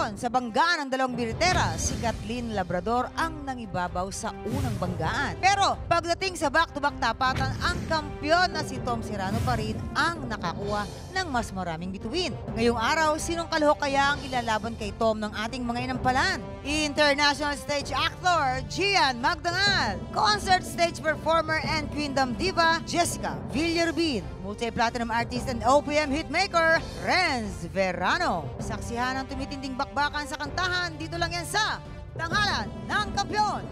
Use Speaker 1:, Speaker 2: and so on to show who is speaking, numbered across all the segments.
Speaker 1: Ayon sa banggaan ng dalawang bilitera, si Kathleen Labrador ang nangibabaw sa unang banggaan. Pero pagdating sa back-to-back tapatan, ang kampyon na si Tom Serrano pa rin ang nakakuha ng mas maraming bituin. Ngayong araw, sinong kalahok kaya ang ilalaban kay Tom ng ating mga inampalan? International stage actor Gian Magdangal, concert stage performer and Queendom diva Jessica Villarubin, multi-platinum artist and OPM hitmaker Renz Verano. Saksihan ang tumitinding bakbakan sa kantahan, dito lang yan sa Tanghalan ng Kampyon.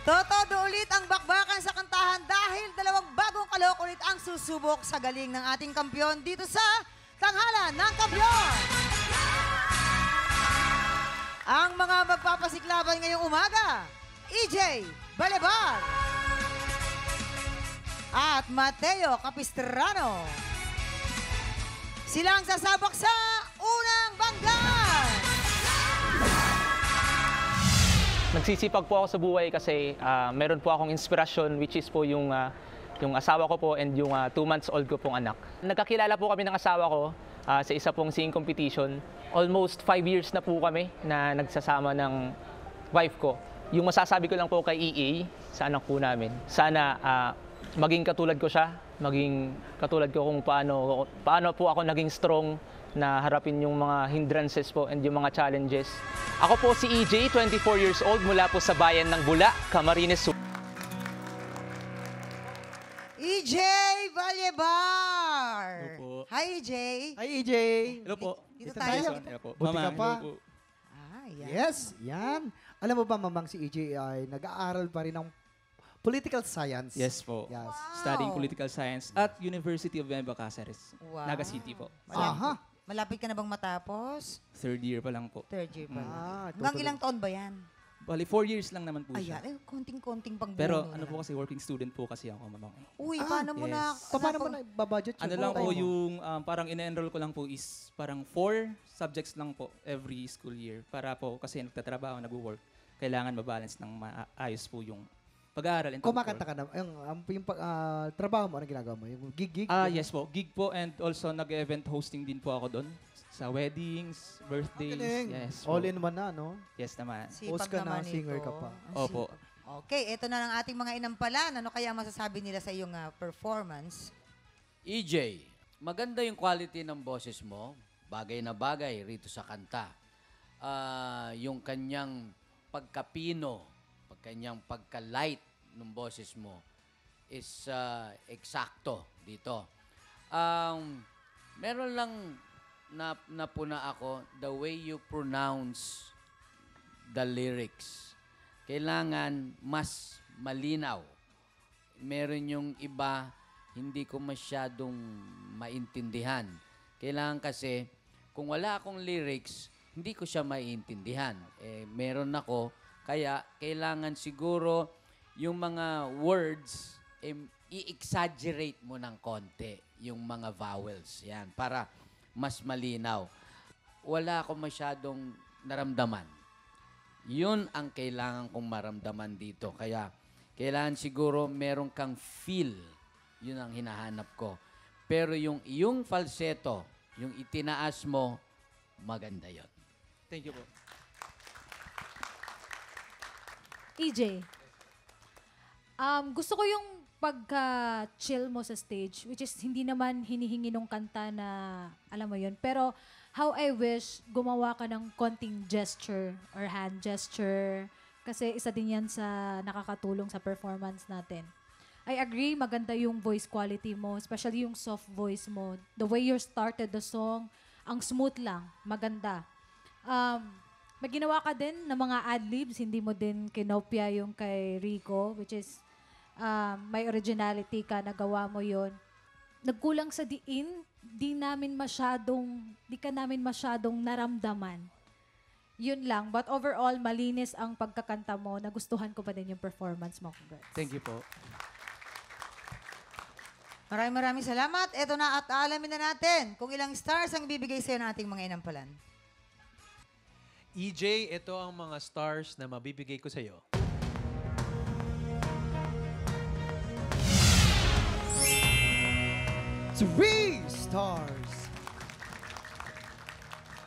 Speaker 1: Todo ulit ang bakbakan sa kantahan dahil dalawang bagong kalahok ulit ang susubok sa galing ng ating kampyon dito sa Tanghalan ng Kampyon. Ang mga magpapasiklaban ngayong umaga, EJ Balebar at Mateo Capistrano. Silang sasabak sa unang banggan.
Speaker 2: Nagsisipag po ako sa buhay kasi meron po akong inspirasyon, which is po yung asawa ko po and yung 2 months old ko pong anak. Nagkakilala po kami ng asawa ko sa isa pong singing competition. Almost 5 years na po kami na nagsasama ng wife ko. Yung masasabi ko lang po kay EA sa anak po namin, sana maging katulad ko siya, maging katulad ko kung paano po ako naging strong na harapin yung mga hindrances po and yung mga challenges. Ako po si EJ, 24 years old, mula po sa bayan ng Bula, Camarines Sur.
Speaker 1: EJ Balebar!
Speaker 3: Hello po.
Speaker 1: Hi, EJ!
Speaker 4: Hi, EJ.
Speaker 3: Hello po.
Speaker 1: Dito
Speaker 4: Ito
Speaker 1: tayo.
Speaker 4: tayo.
Speaker 3: Hello po.
Speaker 4: Buti ka pa.
Speaker 3: hello po.
Speaker 1: Yan.
Speaker 4: Yes, yan. Alam mo ba, mamang si EJ ay nag-aaral pa rin ng political science.
Speaker 3: Yes po.
Speaker 4: Yes.
Speaker 3: Studying political science at University of Nueva Cáceres,
Speaker 1: Wow.
Speaker 3: Naga City po.
Speaker 4: Aha.
Speaker 1: Malapit ka na bang matapos?
Speaker 3: 3rd year pa lang po.
Speaker 1: 3rd year pa lang. Hanggang
Speaker 4: tutuloy.
Speaker 1: ilang taon ba yan?
Speaker 3: Bali, 4 years lang naman po
Speaker 1: Ayan,
Speaker 3: siya.
Speaker 1: konting-konting pang
Speaker 3: Pero
Speaker 1: buno
Speaker 3: ano
Speaker 1: na.
Speaker 3: po kasi, working student po kasi ako, mamang.
Speaker 1: Uy, paano mo na?
Speaker 3: yes.
Speaker 4: Paano mo na babudget
Speaker 3: Ano lang po yung parang ina-enroll ko lang po is parang 4 subjects lang po every school year. Para po kasi nagtatrabaho, nag-work, kailangan mabalance ng maayos po yung pag-aaral. and
Speaker 4: Kumakanta
Speaker 3: pag-work.
Speaker 4: ka na. Yung trabaho mo, anong ginagawa mo? Yung gig?
Speaker 3: Yes po. Gig po and also nag-event hosting din po ako doon. Sa weddings, birthdays. Yes po.
Speaker 4: All in one na, no?
Speaker 3: Yes naman.
Speaker 4: Host ka na,
Speaker 1: naman
Speaker 4: singer
Speaker 1: ito.
Speaker 4: ka pa.
Speaker 1: Ang
Speaker 3: Opo.
Speaker 1: sipag. Okay, ito na ng ating mga inampalan. Ano kaya masasabi nila sa iyong performance?
Speaker 5: EJ, maganda yung quality ng boses mo. Bagay na bagay rito sa kanta. Yung kanyang pagkapino, kanyang pagka-light ng boses mo is eksakto dito. Meron lang napuna ako, the way you pronounce the lyrics. Kailangan mas malinaw. Meron yung iba, hindi ko masyadong maintindihan. Kailangan kasi, kung wala akong lyrics, hindi ko siya maintindihan. Meron ako, kaya kailangan siguro yung mga words, i-exaggerate mo ng konti yung mga vowels. Yan, para mas malinaw. Wala akong masyadong naramdaman. Yun ang kailangan kong maramdaman dito. Kaya, kailangan siguro meron kang feel. Yun ang hinahanap ko. Pero yung falsetto, yung itinaas mo, maganda yon.
Speaker 3: Thank you po.
Speaker 6: EJ, gusto ko yung pagka-chill mo sa stage, which is hindi naman hinihingi nung kanta na, alam mo yun, pero how I wish gumawa ka ng konting gesture or hand gesture kasi isa din yan sa nakakatulong sa performance natin. I agree, maganda yung voice quality mo, especially yung soft voice mo. The way you started the song, ang smooth lang, maganda. May ginawa ka din ng mga ad-libs, hindi mo din kinopia yung kay Rico, which is may originality ka, nagawa mo yon. Nagkulang sa diin, di ka namin masyadong naramdaman. Yun lang. But overall, malinis ang pagkakanta mo. Nagustuhan ko pa din yung performance mo. Congrats.
Speaker 3: Thank you po.
Speaker 1: Maraming salamat. Ito na at alamin na natin kung ilang stars ang bibigay sa'yo ng ating mga inampalan.
Speaker 7: EJ, ito ang mga stars na mabibigay ko sa'yo.
Speaker 4: 3 stars.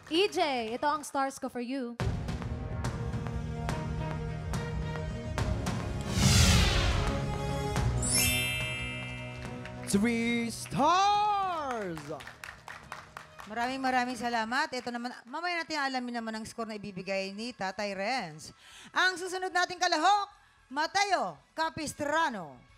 Speaker 6: EJ, ito ang stars ko for you.
Speaker 4: Three stars.
Speaker 1: Maraming salamat. Ito naman, mamaya natin alamin naman ang score na ibibigay ni Tatay Renz. Ang susunod nating kalahok, Mateo Capistrano.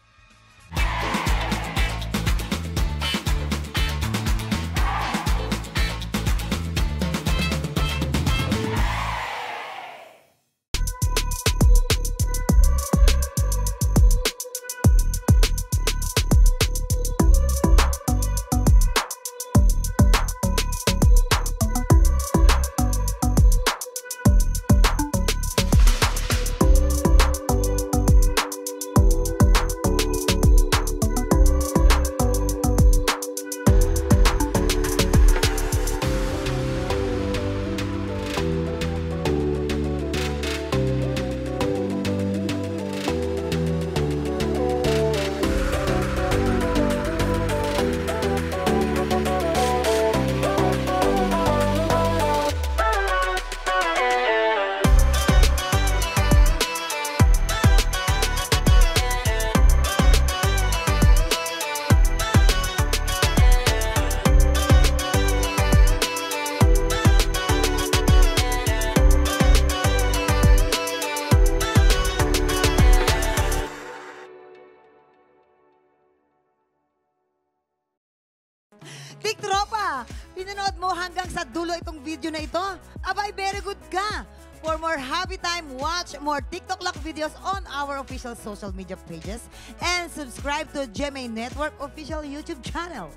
Speaker 1: Tik Tropa, pinanood mo hanggang sa dulo itong video na ito? Abay, very good ka! For more happy time, watch more TikTok Lock videos on our official social media pages and subscribe to GMA Network official YouTube channel.